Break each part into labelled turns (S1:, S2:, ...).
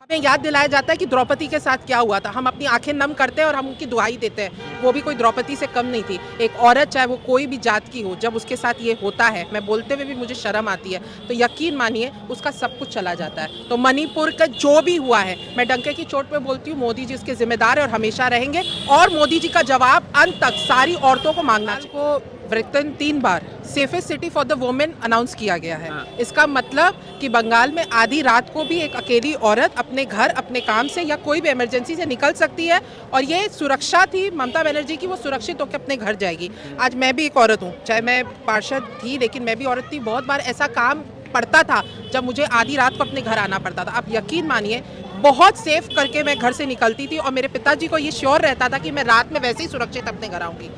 S1: हमें याद दिलाया जाता है कि द्रौपदी के साथ क्या हुआ था। हम अपनी आंखें नम करते हैं और हम उनकी दुहाई देते हैं। वो भी कोई द्रौपदी से कम नहीं थी। एक औरत चाहे वो कोई भी जात की हो, जब उसके साथ ये होता है, मैं बोलते हुए भी मुझे शर्म आती है, तो यकीन मानिए उसका सब कुछ चला जाता है। तो मणिपुर का जो भी हुआ है, मैं डंके की चोट पे बोलती हूँ, मोदी जी इसके जिम्मेदार है और हमेशा रहेंगे। और मोदी जी का जवाब अंत तक सारी औरतों को मांगना चाहिए। को वृत्तन 3 बार safest city for the women announce किया गया है। इसका मतलब कि बंगाल में आधी रात को भी एक अकेली औरत अपने घर, अपने काम से या कोई भी इमरजेंसी से निकल सकती है। और ये सुरक्षा थी ममता बनर्जी की, वो सुरक्षित होकर अपने घर जाएगी। आज मैं भी एक औरत हूँ, चाहे मैं पार्षद थी लेकिन मैं भी औरत थी। बहुत बार ऐसा काम पड़ता था जब मुझे आधी रात को अपने घर आना पड़ता था। आप यकीन मानिए बहुत सेफ करके मैं घर से निकलती थी और मेरे पिताजी को ये श्योर रहता था कि मैं रात में वैसे ही सुरक्षित अपने घर आऊँगी।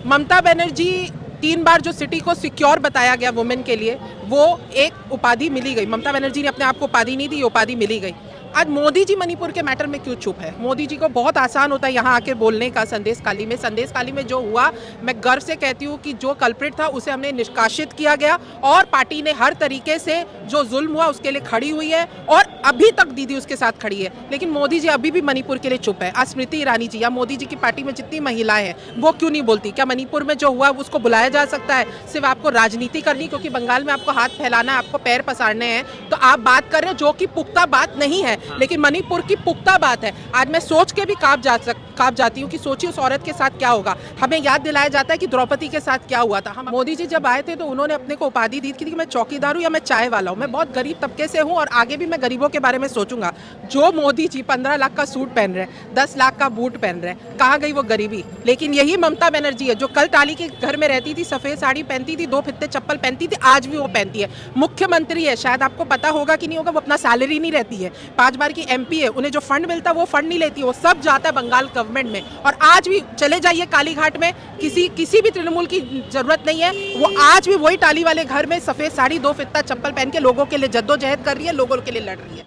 S1: ममता बनर्जी 3 बार जो सिटी को सिक्योर बताया गया वुमेन के लिए, वो एक उपाधि मिली गई। ममता बनर्जी ने अपने आप को उपाधि नहीं दी, उपाधि मिली गई। आज मोदी जी मणिपुर के मैटर में क्यों चुप है? मोदी जी को बहुत आसान होता है यहाँ आके बोलने का। संदेश काली में जो हुआ, मैं गर्व से कहती हूँ कि जो कल्प्रिट था उसे हमने निष्कासित किया गया और पार्टी ने हर तरीके से जो जुल्म हुआ उसके लिए खड़ी हुई है और अभी तक दीदी उसके साथ खड़ी है। लेकिन मोदी जी अभी भी मणिपुर के लिए चुप है। आज स्मृति ईरानी जी या मोदी जी की पार्टी में जितनी महिलाएं हैं वो क्यों नहीं बोलती? क्या मणिपुर में जो हुआ उसको बुलाया जा सकता है? सिर्फ आपको राजनीति करनी, क्योंकि बंगाल में आपको हाथ फैलाना है, आपको पैर पसारने हैं, तो आप बात कर रहे हो जो कि पुख्ता बात नहीं है, लेकिन मणिपुर की पुख्ता बात है। आज मैं सोच के भी कांप जाती हूँ कि सोचिए उस औरत के साथ क्या होगा। हमें याद दिलाया जाता है कि द्रौपदी के साथ क्या हुआ था। हम मोदी जी जब आए थे तो उन्होंने अपने को उपाधि दी थी कि मैं चौकीदार हूँ या मैं चाय वाला हूँ। मैं बहुत गरीब तबके से हूँ और आगे भी मैं गरीबों के बारे में सोचूंगा। जो मोदी जी 15 लाख का सूट पहन रहे हैं, 10 लाख का बूट पहन रहे हैं, कहाँ गई वो गरीबी? लेकिन यही ममता बनर्जी है जो कल टाली के घर में रहती थी, सफेद साड़ी पहनती थी, 2 फित्ते चप्पल पहनती थी, आज भी वो पहनती है। मुख्यमंत्री है, शायद आपको पता होगा कि नहीं होगा, वो अपना सैलरी नहीं रहती है। 5 बार की MP है, उन्हें जो फंड मिलता है वो फंड नहीं लेती, वो सब जाता है बंगाल गवर्नमेंट में। और आज भी चले जाइए कालीघाट में, किसी भी तृणमूल की जरूरत नहीं है, वो आज भी वही टाली वाले घर में सफेद साड़ी, 2 फित्ता चप्पल पहन के लोगों के लिए जद्दोजहद कर रही है, लोगों के लिए लड़ रही है।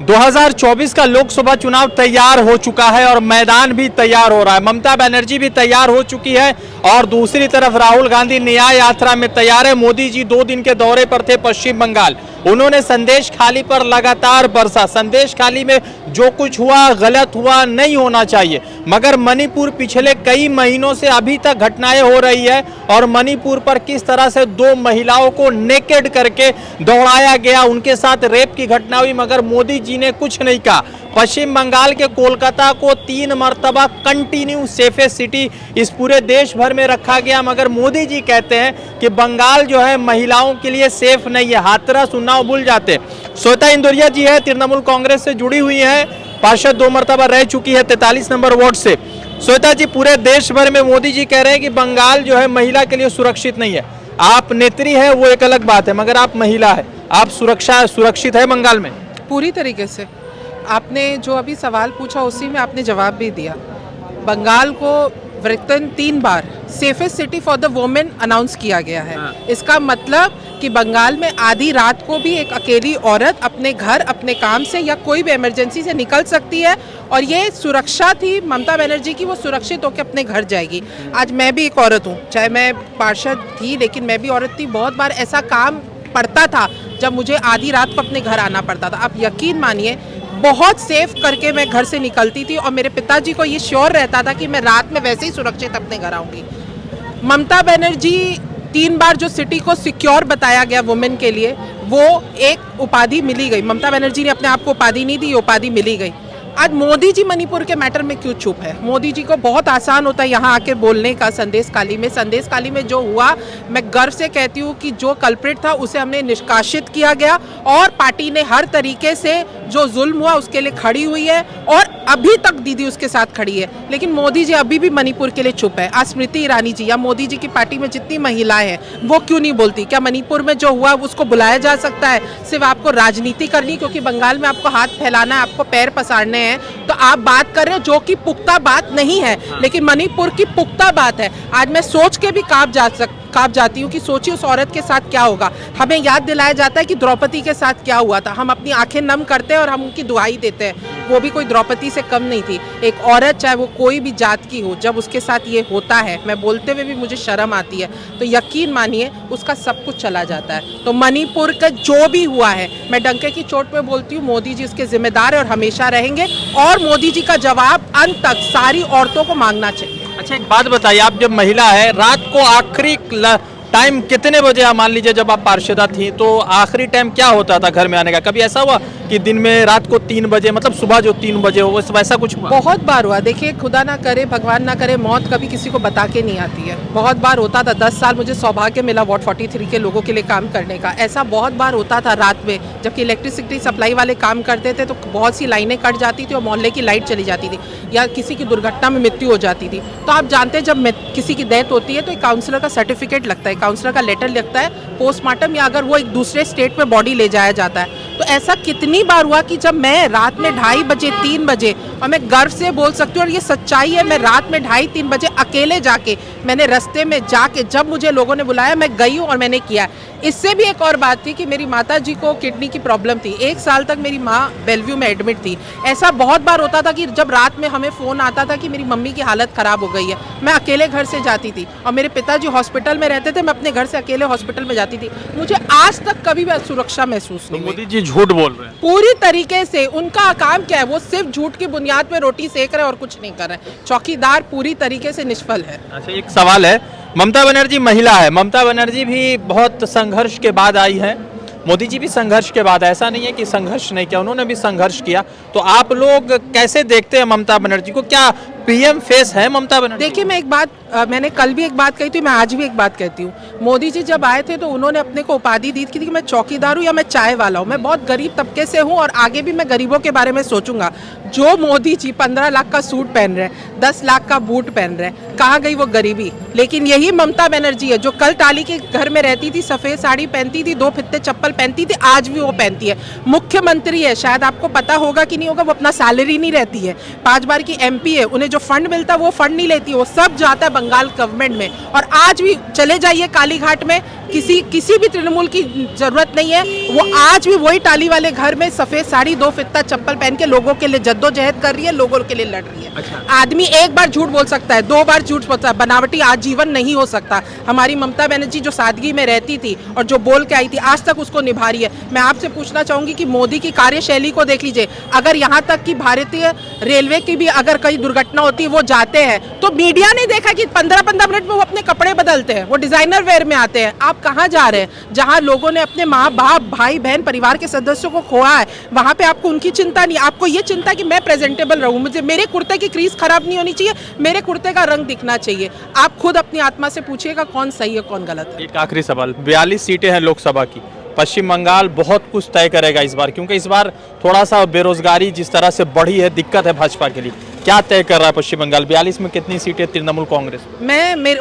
S2: 2024 का लोकसभा चुनाव तैयार हो चुका है और मैदान भी तैयार हो रहा है। ममता बनर्जी भी तैयार हो चुकी है और दूसरी तरफ राहुल गांधी न्याय यात्रा में तैयार है। मोदी जी 2 दिन के दौरे पर थे पश्चिम बंगाल। उन्होंने संदेश खाली पर लगातार बरसा। संदेश खाली में जो कुछ हुआ गलत हुआ, नहीं होना चाहिए, मगर मणिपुर पिछले कई महीनों से अभी तक घटनाएं हो रही है और मणिपुर पर किस तरह से 2 महिलाओं को नेकेड करके दौड़ाया गया, उनके साथ रेप की घटना हुई, मगर मोदी जी ने कुछ नहीं कहा। पश्चिम बंगाल के कोलकाता को 3 मर्तबा कंटिन्यू सेफेस्ट सिटी इस पूरे देश भर में रखा गया, मगर मोदी जी कहते हैं कि बंगाल जो है महिलाओं के लिए सेफ नहीं है। हाथरस उन्नाव भूल जाते। श्वेता इंदौरिया जी है, तृणमूल कांग्रेस से जुड़ी हुई है, पार्षद 2 मर्तबा रह चुकी है 43 नंबर वार्ड से। श्वेता जी, पूरे देश भर में मोदी जी कह रहे हैं कि बंगाल जो है महिला के लिए सुरक्षित नहीं है। आप नेत्री है वो एक अलग बात है, मगर आप महिला है, आप सुरक्षित है बंगाल में?
S1: पूरी तरीके से। आपने जो अभी सवाल पूछा उसी में आपने जवाब भी दिया। बंगाल को वृत्तन 3 बार safest city for the women announce किया गया है। इसका मतलब कि बंगाल में आधी रात को भी एक अकेली औरत अपने घर, अपने काम से या कोई भी इमरजेंसी से निकल सकती है। और ये सुरक्षा थी ममता बनर्जी की, वो सुरक्षित होकर अपने घर जाएगी। आज मैं भी एक औरत हूँ, चाहे मैं पार्षद थी लेकिन मैं भी औरत थी। बहुत बार ऐसा काम पड़ता था जब मुझे आधी रात को अपने घर आना पड़ता था। आप यकीन मानिए बहुत सेफ करके मैं घर से निकलती थी और मेरे पिताजी को ये श्योर रहता था कि मैं रात में वैसे ही सुरक्षित अपने घर आऊँगी। ममता बनर्जी 3 बार जो सिटी को सिक्योर बताया गया वुमेन के लिए, वो एक उपाधि मिली गई। ममता बनर्जी ने अपने आप को उपाधि नहीं दी, उपाधि मिली गई। आज मोदी जी मणिपुर के मैटर में क्यों चुप है? मोदी जी को बहुत आसान होता है यहाँ आके बोलने का। संदेश काली में जो हुआ, मैं गर्व से कहती हूँ कि जो कल्प्रिट था उसे हमने निष्कासित किया गया और पार्टी ने हर तरीके से जो जुल्म हुआ उसके लिए खड़ी हुई है और अभी तक दीदी उसके साथ खड़ी है। लेकिन मोदी जी अभी भी मणिपुर के लिए चुप है। आज स्मृति ईरानी जी या मोदी जी की पार्टी में जितनी महिलाएं हैं वो क्यों नहीं बोलती? क्या मणिपुर में जो हुआ उसको बुलाया जा सकता है? सिर्फ आपको राजनीति करनी, क्योंकि बंगाल में आपको हाथ फैलाना है, आपको पैर पसारने हैं, तो आप बात कर रहे हो जो कि पुख्ता बात नहीं है, लेकिन मणिपुर की पुख्ता बात है। आज मैं सोच के भी कांप जाती हूँ कि सोचिए उस औरत के साथ क्या होगा। हमें याद दिलाया जाता है कि द्रौपदी के साथ क्या हुआ था, हम अपनी आंखें नम करते हैं और हम उनकी दुहाई देते हैं। वो भी कोई द्रौपदी से कम नहीं थी। एक औरत चाहे वो कोई भी जात की हो, जब उसके साथ ये होता है, मैं बोलते हुए भी मुझे शर्म आती है, तो यकीन मानिए उसका सब कुछ चला जाता है। तो मणिपुर का जो भी हुआ है, मैं डंके की चोट पे बोलती हूँ, मोदी जी इसके जिम्मेदार है और हमेशा रहेंगे, और मोदी जी का जवाब अंत तक सारी औरतों को मांगना चाहिए।
S2: अच्छा, एक बात बताइए, आप जब महिला है, रात को आखिरी टाइम कितने बजे, आप मान लीजिए जब आप पार्षदा थी तो आखिरी टाइम क्या होता था घर में आने का? कभी ऐसा हुआ कि दिन में रात को 3 बजे, मतलब सुबह जो 3 बजे हो, वैसा कुछ हुआ?
S1: बहुत बार हुआ। देखिए, खुदा ना करे, भगवान ना करे, मौत कभी किसी को बता के नहीं आती है। बहुत बार होता था। 10 साल मुझे सौभाग्य मिला वार्ड 43 के लोगों के लिए काम करने का। ऐसा बहुत बार होता था रात में, जबकि इलेक्ट्रिसिटी सप्लाई वाले काम करते थे तो बहुत सी लाइनें कट जाती थी और मोहल्ले की लाइट चली जाती थी, या किसी की दुर्घटना में मृत्यु हो जाती थी। तो आप जानते हैं, जब किसी की डेथ होती है तो एक काउंसलर का सर्टिफिकेट लगता है, काउंसलर का लेटर लगता है पोस्टमार्टम, या अगर वो एक दूसरे स्टेट में बॉडी ले जाया जाता है। तो ऐसा कितनी बार हुआ कि जब मैं रात में 2:30 बजे 3 बजे, और मैं गर्व से बोल सकती हूँ और ये सच्चाई है, मैं रात में 2:30-3 बजे अकेले जाके, मैंने रास्ते में जाके, जब मुझे लोगों ने बुलाया मैं गई हूँ और मैंने किया। इससे भी एक और बात थी कि मेरी माता जी को किडनी की प्रॉब्लम थी। 1 साल तक मेरी माँ बेलव्यू में एडमिट थी। ऐसा बहुत बार होता था कि जब रात में हमें फ़ोन आता था कि मेरी मम्मी की हालत ख़राब हो गई है, मैं अकेले घर से जाती थी, और मेरे पिताजी हॉस्पिटल में रहते थे, मैं अपने घर से अकेले हॉस्पिटल में जाती थी। मुझे आज तक कभी भी असुरक्षा महसूस नहीं हुई।
S2: मोदी जी झूठ बोल रहे हैं
S1: पूरी तरीके से। उनका काम क्या है? वो सिर्फ झूठ की बुनियाद पे रोटी सेक रहे हैं और कुछ नहीं कर रहे। चौकीदार पूरी तरीके से निष्फल है।
S2: अच्छा, एक सवाल है, ममता बनर्जी महिला है, ममता बनर्जी भी बहुत संघर्ष के बाद आई है, मोदी जी भी संघर्ष के बाद, ऐसा नहीं है कि संघर्ष नहीं किया, उन्होंने भी संघर्ष किया। तो आप लोग कैसे देखते हैं ममता बनर्जी को? क्या पीएम फेस है ममता बनर्जी?
S1: देखिए, मैं एक बात, मैंने कल भी एक बात कही थी, मैं आज भी एक बात कहती हूँ। मोदी जी जब आए थे तो उन्होंने अपने को उपाधि दी थी कि मैं चौकीदार हूँ या मैं चाय वाला हूँ। मैं बहुत गरीब तबके से हूँ और आगे भी मैं गरीबों के बारे में सोचूंगा। जो मोदी जी 15 लाख का सूट पहन रहे हैं, 10 लाख का बूट पहन रहे हैं, कहाँ गई वो गरीबी? लेकिन यही ममता बनर्जी है जो कल टाली के घर में रहती थी, सफ़ेद साड़ी पहनती थी, 2 फित्ते चप्पल पहनती थी, आज भी वो पहनती है। मुख्यमंत्री है, शायद आपको पता होगा कि नहीं होगा, वो अपना सैलरी नहीं रहती है। 5 बार की MP है, उन्हें जो फंड मिलता है वो फंड नहीं लेती, वो सब जाता है बंगाल गवर्नमेंट में। और आज भी चले जाइए कालीघाट में, किसी भी तृणमूल की जरूरत नहीं है, वो आज भी वही टाली वाले घर में सफेद साड़ी 2 फित्ता चप्पल पहन के लोगों के लिए जद्दोजहद कर रही है, लोगों के लिए लड़ रही है।
S2: अच्छा।
S1: आदमी एक बार झूठ बोल सकता है, 2 बार झूठ बोलता है, बनावटी आजीवन नहीं हो सकता। हमारी ममता बनर्जी जो सादगी में रहती थी और जो बोल के आई थी, आज तक उसको निभा रही है। मैं आपसे पूछना चाहूंगी कि मोदी की कार्यशैली को देख लीजिए। अगर यहाँ तक कि भारतीय रेलवे की भी अगर कहीं दुर्घटना होती है, वो जाते हैं तो मीडिया ने देखा कि 15-15 मिनट में वो अपने कपड़े बदलते हैं, वो डिजाइनर वेयर में आते हैं। आप कहाँ जा रहे हैं? जहाँ लोगों ने अपने माँ बाप, भाई बहन, परिवार के सदस्यों को खोया है, वहाँ पे आपको उनकी चिंता नहीं। आपको ये चिंता कि मैं प्रेजेंटेबल रहूँ, मुझे मेरे कुर्ते की क्रीज खराब नहीं होनी चाहिए, मेरे कुर्ते का रंग दिखना चाहिए। आप खुद अपनी आत्मा से पूछिएगा कौन सही है कौन गलत है।
S2: एक आखिरी सवाल, 42 सीटें हैं लोकसभा की, पश्चिम बंगाल बहुत कुछ तय करेगा इस बार, क्योंकि इस बार थोड़ा सा बेरोजगारी जिस तरह से बढ़ी है, दिक्कत है भाजपा के लिए। क्या तय कर रहा है पश्चिम बंगाल? 42 में कितनी सीटें तृणमूल कांग्रेस?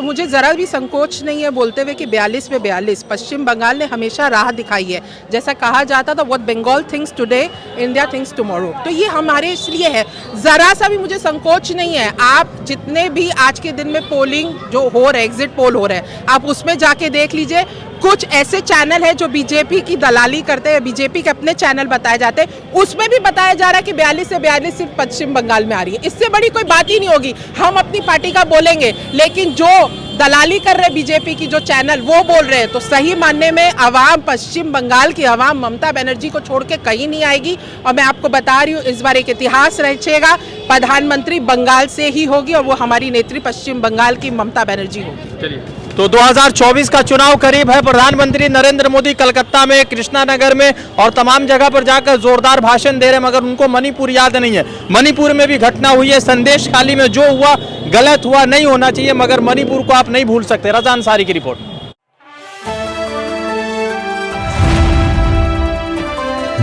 S1: मुझे जरा भी संकोच नहीं है बोलते हुए कि 42 में 42। पश्चिम बंगाल ने हमेशा राह दिखाई है। जैसा कहा जाता था, what Bengal thinks today, India thinks tomorrow. तो ये हमारे इसलिए है, जरा सा भी मुझे संकोच नहीं है। आप जितने भी आज के दिन में पोलिंग जो हो रहा है, एग्जिट पोल हो रहा है, आप उसमें जाके देख लीजिए। कुछ ऐसे चैनल है जो बीजेपी की दलाली करते हैं, बीजेपी के अपने चैनल बताए जाते हैं, उसमें भी बताया जा रहा है कि 42 से 42 सिर्फ पश्चिम बंगाल में आ रही है। इससे बड़ी कोई बात ही नहीं होगी। हम अपनी पार्टी का बोलेंगे, लेकिन जो दलाली कर रहे बीजेपी की जो चैनल, वो बोल रहे हैं, तो सही मानने में अवाम, पश्चिम बंगाल की अवाम ममता बनर्जी को छोड़ के कहीं नहीं आएगी। और मैं आपको बता रही हूँ, इस बार एक इतिहास रचेगा, प्रधानमंत्री बंगाल से ही होगी और वो हमारी नेत्री पश्चिम बंगाल की ममता बनर्जी होगी।
S2: चलिए, तो 2024 का चुनाव करीब है। प्रधानमंत्री नरेंद्र मोदी कलकत्ता में, कृष्णा नगर में और तमाम जगह पर जाकर जोरदार भाषण दे रहे हैं, मगर उनको मणिपुर याद नहीं है। मणिपुर में भी घटना हुई है, संदेश खाली में जो हुआ गलत हुआ, नहीं होना चाहिए, मगर मणिपुर को आप नहीं भूल सकते। रज़ा अंसारी की रिपोर्ट।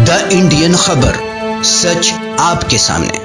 S3: द इंडियन खबर, सच आपके सामने।